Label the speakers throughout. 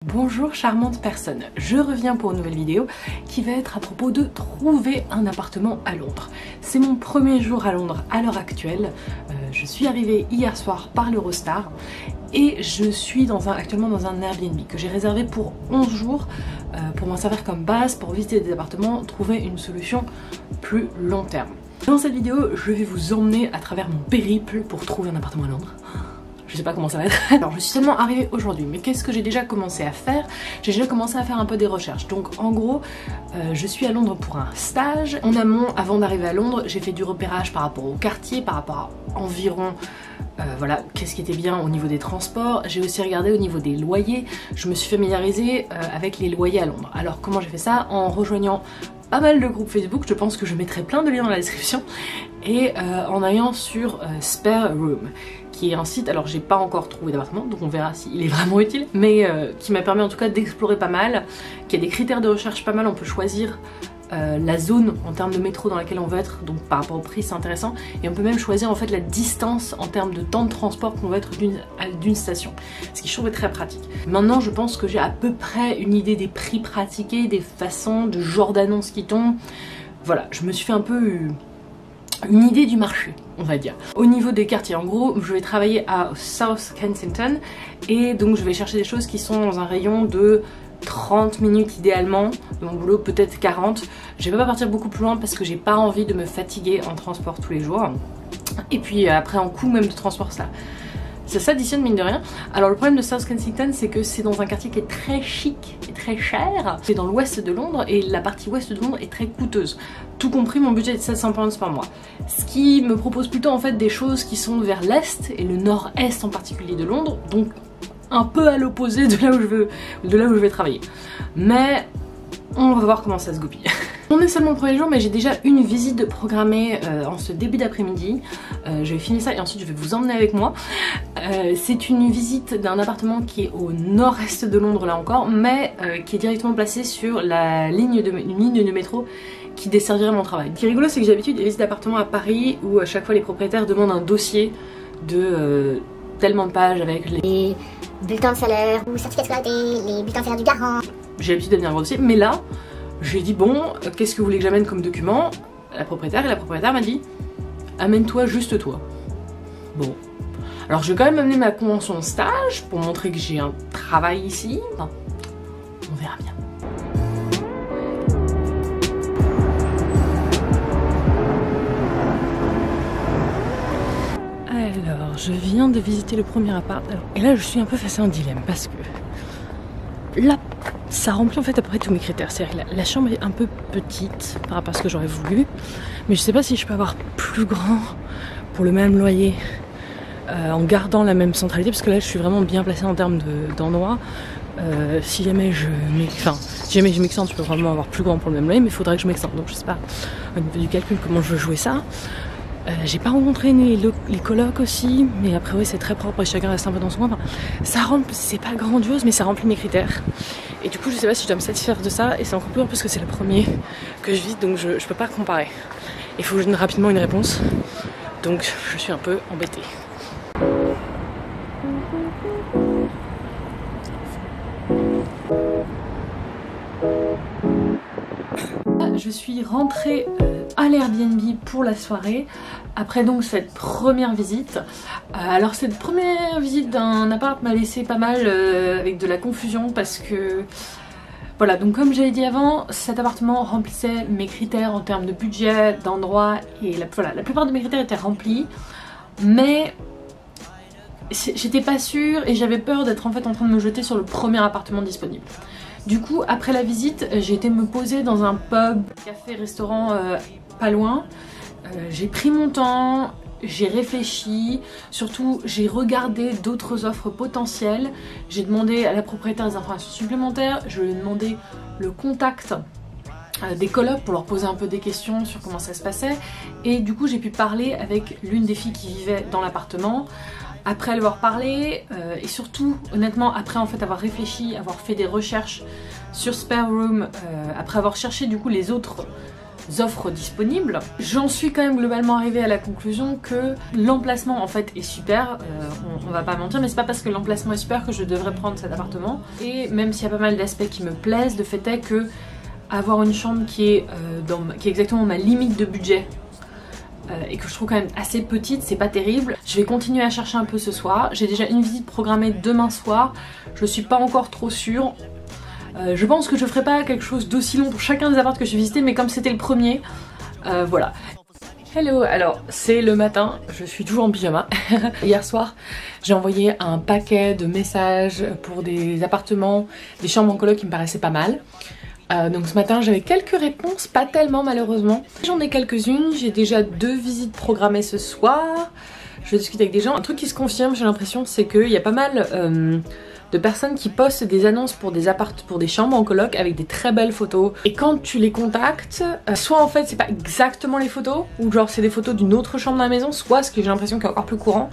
Speaker 1: Bonjour charmante personne, je reviens pour une nouvelle vidéo qui va être à propos de trouver un appartement à Londres. C'est mon premier jour à Londres à l'heure actuelle, je suis arrivée hier soir par l'Eurostar et je suis actuellement dans un Airbnb que j'ai réservé pour 11 jours pour m'en servir comme base, pour visiter des appartements, trouver une solution plus long terme. Dans cette vidéo, je vais vous emmener à travers mon périple pour trouver un appartement à Londres. Je sais pas comment ça va être. Alors je suis seulement arrivée aujourd'hui, mais qu'est-ce que j'ai déjà commencé à faire? J'ai déjà commencé à faire un peu des recherches. Donc en gros, je suis à Londres pour un stage. En amont, avant d'arriver à Londres, j'ai fait du repérage par rapport au quartier, par rapport à environ voilà, qu'est-ce qui était bien au niveau des transports. J'ai aussi regardé au niveau des loyers. Je me suis familiarisée avec les loyers à Londres. Alors comment j'ai fait ça? En rejoignant pas mal de groupes Facebook, je pense que je mettrai plein de liens dans la description, et en allant sur Spare Room, qui est un site, alors j'ai pas encore trouvé d'appartement, donc on verra s'il est vraiment utile, mais qui m'a permis en tout cas d'explorer pas mal, qui a des critères de recherche pas mal, on peut choisir la zone en termes de métro dans laquelle on veut être, donc par rapport au prix c'est intéressant, et on peut même choisir en fait la distance en termes de temps de transport qu'on veut être d'une station, ce qui je trouve est très pratique. Maintenant je pense que j'ai à peu près une idée des prix pratiqués, des façons, de genre d'annonces qui tombent, voilà, je me suis fait un peu une idée du marché, on va dire. Au niveau des quartiers, en gros, je vais travailler à South Kensington et donc je vais chercher des choses qui sont dans un rayon de 30 minutes idéalement, de mon boulot peut-être 40. Je vais pas partir beaucoup plus loin parce que j'ai pas envie de me fatiguer en transport tous les jours. Et puis après en coût même de transport ça s'additionne mine de rien. Alors le problème de South Kensington, c'est que c'est dans un quartier qui est très chic et très cher. C'est dans l'ouest de Londres et la partie ouest de Londres est très coûteuse. Tout compris, mon budget est de 700 pounds par mois. Ce qui me propose plutôt en fait des choses qui sont vers l'est et le nord-est en particulier de Londres, donc un peu à l'opposé de là où je vais travailler. Mais on va voir comment ça se goupille. On est seulement le premier jour, mais j'ai déjà une visite de programmée en ce début d'après-midi. Je vais finir ça et ensuite je vais vous emmener avec moi. C'est une visite d'un appartement qui est au nord-est de Londres là encore, mais qui est directement placé sur une ligne de métro qui desservirait mon travail. Ce qui est rigolo, c'est que j'ai l'habitude des visites d'appartements à Paris où à chaque fois les propriétaires demandent un dossier de tellement de pages avec les
Speaker 2: bulletins de salaire ou certificats de scolarité, les bulletins de salaire du garant.
Speaker 1: J'ai l'habitude de venir voir le dossier, mais là, j'ai dit bon, qu'est-ce que vous voulez que j'amène comme document? La propriétaire m'a dit amène-toi juste toi. Bon. Alors je vais quand même amener ma convention de stage pour montrer que j'ai un travail ici. Enfin, on verra bien. Alors, je viens de visiter le premier appart. Et là, je suis un peu face à un dilemme parce que là, ça remplit en fait à peu près tous mes critères. C'est-à-dire que la chambre est un peu petite par rapport à ce que j'aurais voulu, mais je sais pas si je peux avoir plus grand pour le même loyer en gardant la même centralité, parce que là, je suis vraiment bien placée en termes d'endroit. Si jamais je m'extende, je peux vraiment avoir plus grand pour le même loyer, mais il faudrait que je m'extende. Donc je sais pas au niveau du calcul comment je veux jouer ça. J'ai pas rencontré les colocs aussi, mais après oui c'est très propre et chacun reste un peu dans son coin. Enfin, ça remplit, c'est pas grandiose mais ça remplit mes critères. Et du coup je sais pas si je dois me satisfaire de ça, et c'est encore plus parce que c'est le premier que je visite, donc je peux pas comparer. Il faut que je donne rapidement une réponse, donc je suis un peu embêtée. Je suis rentrée à l'Airbnb pour la soirée après donc cette première visite. Alors cette première visite d'un appart m'a laissé pas mal avec de la confusion parce que voilà, donc comme j'avais dit avant, cet appartement remplissait mes critères en termes de budget, d'endroit, et voilà, la plupart de mes critères étaient remplis, mais j'étais pas sûre et j'avais peur d'être en fait en train de me jeter sur le premier appartement disponible. Du coup, après la visite, j'ai été me poser dans un pub, café, restaurant pas loin. J'ai pris mon temps, j'ai réfléchi, surtout j'ai regardé d'autres offres potentielles. J'ai demandé à la propriétaire des informations supplémentaires, je lui ai demandé le contact des colocs pour leur poser un peu des questions sur comment ça se passait. Et du coup, j'ai pu parler avec l'une des filles qui vivait dans l'appartement. Après avoir parlé et surtout honnêtement après en fait avoir réfléchi, avoir fait des recherches sur Spare Room, après avoir cherché du coup les autres offres disponibles. J'en suis quand même globalement arrivée à la conclusion que l'emplacement en fait est super, on va pas mentir, mais c'est pas parce que l'emplacement est super que je devrais prendre cet appartement. Et même s'il y a pas mal d'aspects qui me plaisent, le fait est que avoir une chambre qui est exactement ma limite de budget et que je trouve quand même assez petite, c'est pas terrible. Je vais continuer à chercher un peu ce soir. J'ai déjà une visite programmée demain soir, je suis pas encore trop sûre. Je pense que je ferai pas quelque chose d'aussi long pour chacun des apparts que j'ai visités, mais comme c'était le premier, voilà. Hello, alors c'est le matin, je suis toujours en pyjama. Hier soir, j'ai envoyé un paquet de messages pour des appartements, des chambres en coloc qui me paraissaient pas mal. Donc ce matin j'avais quelques réponses, pas tellement malheureusement. J'en ai quelques-unes, j'ai déjà 2 visites programmées ce soir. Je discute avec des gens. Un truc qui se confirme, j'ai l'impression, c'est qu'il y a pas mal de personnes qui postent des annonces pour des chambres en coloc avec des très belles photos. Et quand tu les contactes, soit en fait c'est pas exactement les photos, ou genre c'est des photos d'une autre chambre dans la maison, soit ce que j'ai l'impression qui est encore plus courant,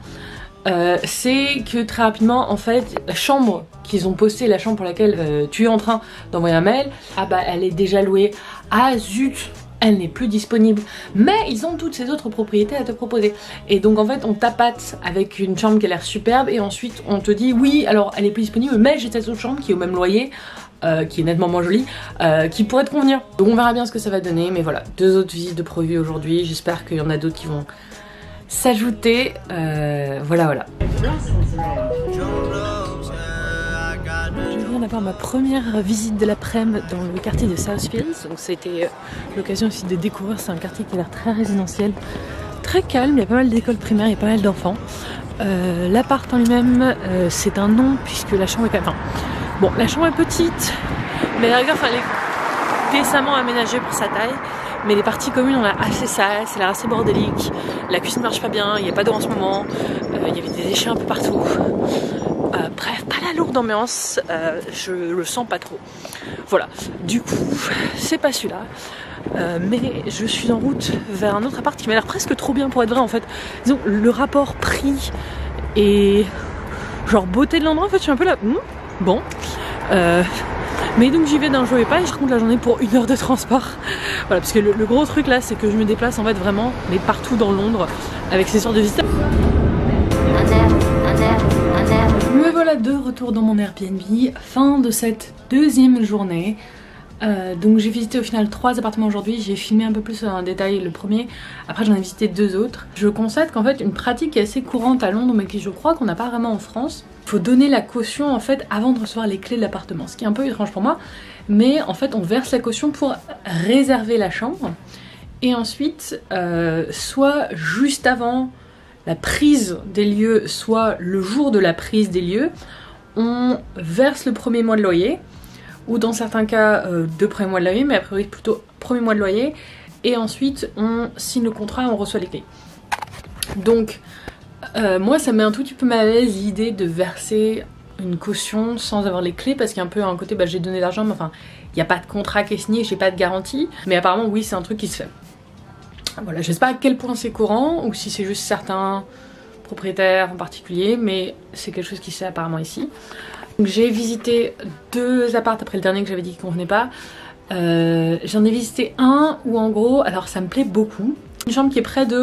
Speaker 1: c'est que très rapidement en fait la chambre qu'ils ont postée, la chambre pour laquelle tu es en train d'envoyer un mail, ah bah elle est déjà louée, ah zut, elle n'est plus disponible, mais ils ont toutes ces autres propriétés à te proposer. Et donc en fait on tapate avec une chambre qui a l'air superbe et ensuite on te dit oui alors elle est plus disponible mais j'ai cette autre chambre qui est au même loyer, qui est nettement moins jolie, qui pourrait te convenir. Donc on verra bien ce que ça va donner, mais voilà, 2 autres visites de prévues aujourd'hui, j'espère qu'il y en a d'autres qui vont s'ajouter, voilà. Je viens d'avoir ma première visite de l'après-midi dans le quartier de Southfields, donc c'était l'occasion aussi de découvrir. C'est un quartier qui a l'air très résidentiel, très calme, il y a pas mal d'écoles primaires, il y a pas mal d'enfants. L'appart en lui-même, c'est un nom puisque la chambre est quand même... Enfin, bon, la chambre est petite, mais la rigueur, elle est décemment aménagée pour sa taille. Mais les parties communes, on a assez sale, c'est l'air assez bordélique. La cuisine marche pas bien, il n'y a pas d'eau en ce moment. Il y avait des déchets un peu partout. Bref, pas la lourde ambiance, je le sens pas trop. Voilà, du coup, c'est pas celui-là. Mais je suis en route vers un autre appart qui m'a l'air presque trop bien pour être vrai en fait. Disons, le rapport prix et genre beauté de l'endroit, en fait, je suis un peu là. Bon. Mais donc j'y vais d'un jour et pas, et je compte la journée pour 1 heure de transport. Voilà, parce que le gros truc là, c'est que je me déplace en fait vraiment, mais partout dans Londres, avec ces sortes de visites. Me voilà de retour dans mon Airbnb, fin de cette 2e journée. Donc j'ai visité au final 3 appartements aujourd'hui, j'ai filmé un peu plus en détail le premier, après j'en ai visité 2 autres. Je constate qu'en fait une pratique qui est assez courante à Londres mais qui je crois qu'on n'a pas vraiment en France, il faut donner la caution en fait avant de recevoir les clés de l'appartement, ce qui est un peu étrange pour moi, mais en fait on verse la caution pour réserver la chambre et ensuite soit juste avant la prise des lieux, soit le jour de la prise des lieux, on verse le premier mois de loyer, ou dans certains cas 2 premiers mois de loyer, mais a priori plutôt 1er mois de loyer, et ensuite on signe le contrat et on reçoit les clés. Donc moi ça met un tout petit peu mal à l'aise l'idée de verser une caution sans avoir les clés, parce qu'il y a un peu un côté bah j'ai donné l'argent mais enfin il n'y a pas de contrat qui est signé, j'ai pas de garantie, mais apparemment oui c'est un truc qui se fait. Voilà, je sais pas à quel point c'est courant ou si c'est juste certains propriétaires en particulier, mais c'est quelque chose qui se fait apparemment ici. J'ai visité 2 apparts après le dernier que j'avais dit qu'il convenait pas. J'en ai visité un où en gros, alors ça me plaît beaucoup. Une chambre qui est près de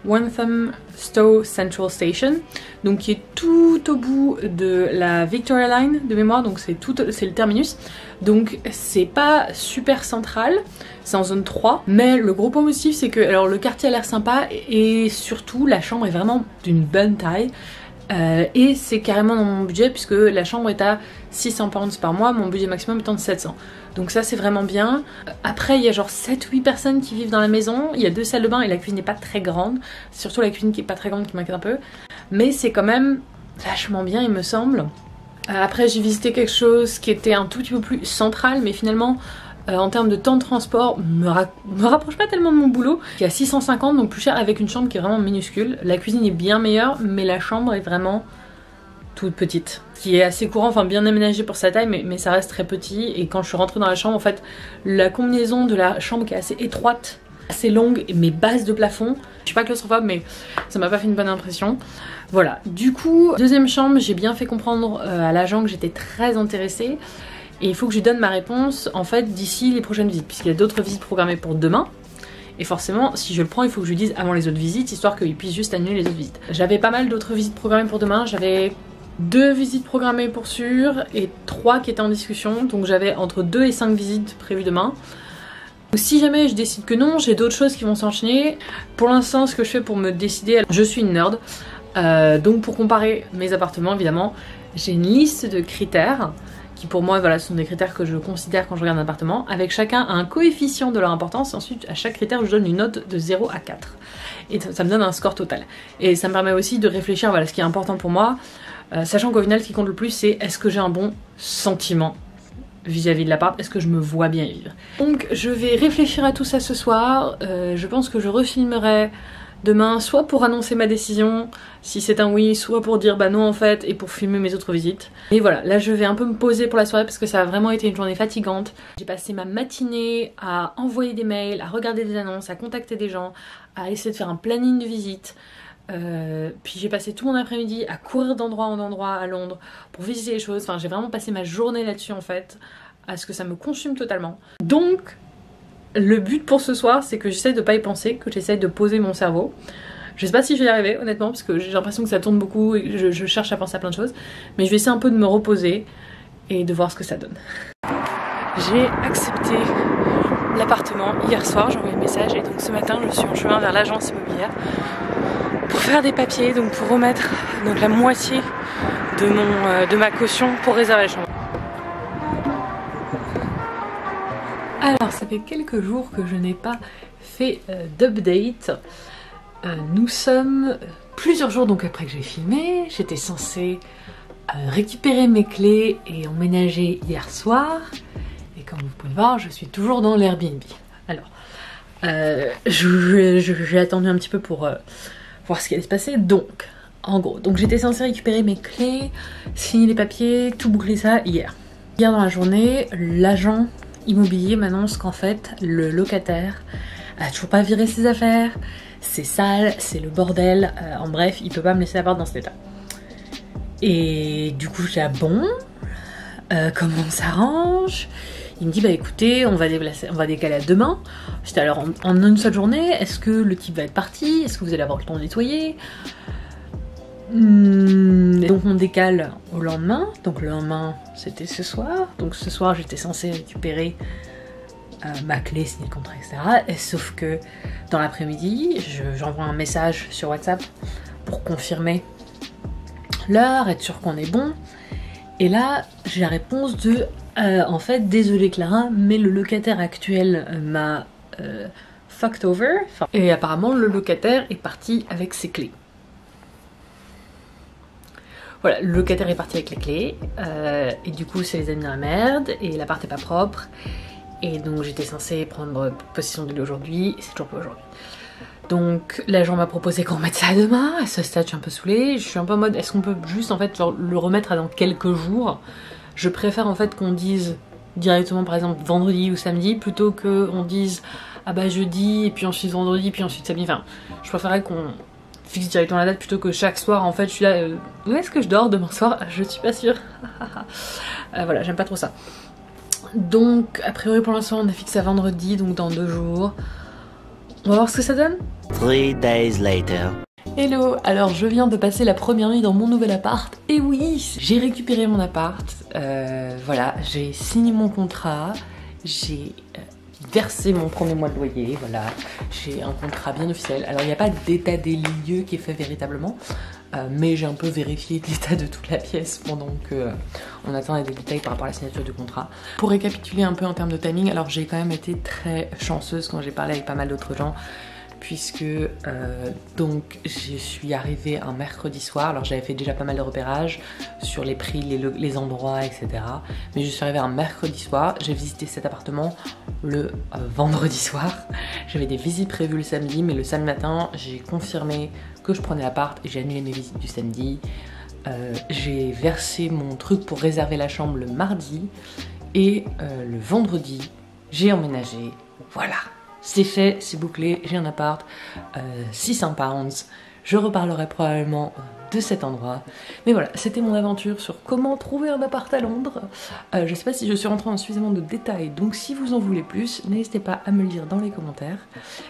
Speaker 1: Walthamstow Central Station, donc qui est tout au bout de la Victoria Line de mémoire, donc c'est le terminus. Donc c'est pas super central, c'est en zone 3, mais le gros point positif c'est que alors le quartier a l'air sympa et surtout la chambre est vraiment d'une bonne taille. Et c'est carrément dans mon budget puisque la chambre est à 600 pounds par mois, mon budget maximum étant de 700. Donc ça c'est vraiment bien. Après il y a genre 7-8 personnes qui vivent dans la maison, il y a 2 salles de bain et la cuisine n'est pas très grande. C'est surtout la cuisine qui est pas très grande qui m'inquiète un peu. Mais c'est quand même vachement bien il me semble. Après j'ai visité quelque chose qui était un tout petit peu plus central mais finalement en termes de temps de transport me rapproche pas tellement de mon boulot, qui est à 650 donc plus cher, avec une chambre qui est vraiment minuscule. La cuisine est bien meilleure mais la chambre est vraiment toute petite, qui est assez courant, enfin bien aménagée pour sa taille mais ça reste très petit. Et quand je suis rentrée dans la chambre en fait la combinaison de la chambre qui est assez étroite, assez longue mais basse de plafond, je suis pas claustrophobe mais ça m'a pas fait une bonne impression. Voilà, du coup 2e chambre, j'ai bien fait comprendre à l'agent que j'étais très intéressée. Et il faut que je lui donne ma réponse en fait d'ici les prochaines visites, puisqu'il y a d'autres visites programmées pour demain. Et forcément, si je le prends, il faut que je lui dise avant les autres visites, histoire qu'il puisse juste annuler les autres visites. J'avais pas mal d'autres visites programmées pour demain. J'avais 2 visites programmées pour sûr et 3 qui étaient en discussion. Donc j'avais entre 2 et 5 visites prévues demain. Si jamais je décide que non, j'ai d'autres choses qui vont s'enchaîner. Pour l'instant, ce que je fais pour me décider, je suis une nerd. Donc pour comparer mes appartements, évidemment, j'ai une liste de critères qui pour moi voilà, sont des critères que je considère quand je regarde un appartement, avec chacun un coefficient de leur importance. Ensuite, à chaque critère, je donne une note de 0 à 4. Et ça me donne un score total. Et ça me permet aussi de réfléchir à ce qui est important pour moi, sachant qu'au final, ce qui compte le plus, c'est est-ce que j'ai un bon sentiment vis-à-vis de l'appart, est-ce que je me vois bien y vivre. Donc je vais réfléchir à tout ça ce soir. Je pense que je refilmerai demain, soit pour annoncer ma décision, si c'est un oui, soit pour dire bah non en fait, et pour filmer mes autres visites. Et voilà, là je vais un peu me poser pour la soirée parce que ça a vraiment été une journée fatigante. J'ai passé ma matinée à envoyer des mails, à regarder des annonces, à contacter des gens, à essayer de faire un planning de visite. Puis j'ai passé tout mon après-midi à courir d'endroit en endroit à Londres pour visiter les choses. Enfin, j'ai vraiment passé ma journée là-dessus en fait, à ce que ça me consume totalement. Donc, le but pour ce soir, c'est que j'essaie de pas y penser, que j'essaie de poser mon cerveau. Je sais pas si je vais y arriver, honnêtement, parce que j'ai l'impression que ça tourne beaucoup et que je cherche à penser à plein de choses. Mais je vais essayer un peu de me reposer et de voir ce que ça donne. J'ai accepté l'appartement hier soir, j'ai envoyé le message et donc ce matin, je suis en chemin vers l'agence immobilière pour faire des papiers, donc pour remettre donc la moitié de ma caution pour réserver la chambre. Alors ça fait quelques jours que je n'ai pas fait d'update. Nous sommes plusieurs jours donc après que j'ai filmé. J'étais censée récupérer mes clés et emménager hier soir. Et comme vous pouvez le voir, je suis toujours dans l'Airbnb. Alors, j'ai attendu un petit peu pour voir ce qui allait se passer. Donc, en gros, j'étais censée récupérer mes clés, signer les papiers, tout boucler ça hier. Hier dans la journée, l'agent immobilier m'annonce qu'en fait, le locataire a toujours pas viré ses affaires, c'est sale, c'est le bordel, en bref, il peut pas me laisser l'appart dans cet état. Et du coup, j'ai dit, bon, comment on s'arrange? Il me dit, bah écoutez, on va décaler à demain. J'étais alors, en une seule journée, est-ce que le type va être parti? Est-ce que vous allez avoir le temps de nettoyer? Donc on décale au lendemain. Donc le lendemain, c'était ce soir. Donc ce soir, j'étais censée récupérer ma clé, signer le contrat, etc. Et sauf que dans l'après-midi, j'envoie un message sur WhatsApp pour confirmer l'heure, être sûr qu'on est bon. Et là, j'ai la réponse de en fait, désolé Clara, mais le locataire actuel m'a fucked over. Et apparemment, le locataire est parti avec ses clés. Voilà, le locataire est parti avec les clés. Et du coup, ça les a mis dans la merde. Et l'appart est pas propre. Et donc, j'étais censée prendre possession de lui aujourd'hui. Et c'est toujours pas aujourd'hui. Donc, l'agent m'a proposé qu'on remette ça à demain. À ce stade, je suis un peu saoulée. Je suis un peu en mode, est-ce qu'on peut juste en fait genre, le remettre à dans quelques jours? Je préfère en fait qu'on dise directement par exemple vendredi ou samedi plutôt qu'on dise ah bah jeudi et puis ensuite vendredi puis ensuite samedi. Enfin, je préférerais qu'on fixe directement la date plutôt que chaque soir en fait je suis là où est-ce que je dors demain soir? Je suis pas sûre. Voilà, j'aime pas trop ça. Donc a priori pour l'instant on a fixé à vendredi, donc dans 2 jours. On va voir ce que ça donne.
Speaker 3: 3 days later.
Speaker 1: Hello, alors je viens de passer la première nuit dans mon nouvel appart. Et oui, j'ai récupéré mon appart. Voilà, j'ai signé mon contrat. J'ai versé mon premier mois de loyer. Voilà, j'ai un contrat bien officiel. Alors il n'y a pas d'état des lieux qui est fait véritablement. Mais j'ai un peu vérifié l'état de toute la pièce pendant que on attendait des détails par rapport à la signature du contrat. Pour récapituler un peu en termes de timing, alors j'ai quand même été très chanceuse quand j'ai parlé avec pas mal d'autres gens. Puisque donc je suis arrivée un mercredi soir. Alors j'avais fait déjà pas mal de repérages sur les prix, les endroits, etc. Mais je suis arrivée un mercredi soir. J'ai visité cet appartement le vendredi soir. J'avais des visites prévues le samedi, mais le samedi matin j'ai confirmé que je prenais l'appart et j'ai annulé mes visites du samedi. J'ai versé mon truc pour réserver la chambre le mardi et le vendredi j'ai emménagé. Voilà. C'est fait, c'est bouclé, j'ai un appart, 600 pounds. Je reparlerai probablement de cet endroit. Mais voilà, c'était mon aventure sur comment trouver un appart à Londres. Je sais pas si je suis rentrée en suffisamment de détails, donc si vous en voulez plus, n'hésitez pas à me le dire dans les commentaires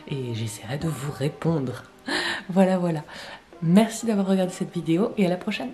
Speaker 1: et j'essaierai de vous répondre. Voilà. Merci d'avoir regardé cette vidéo et à la prochaine.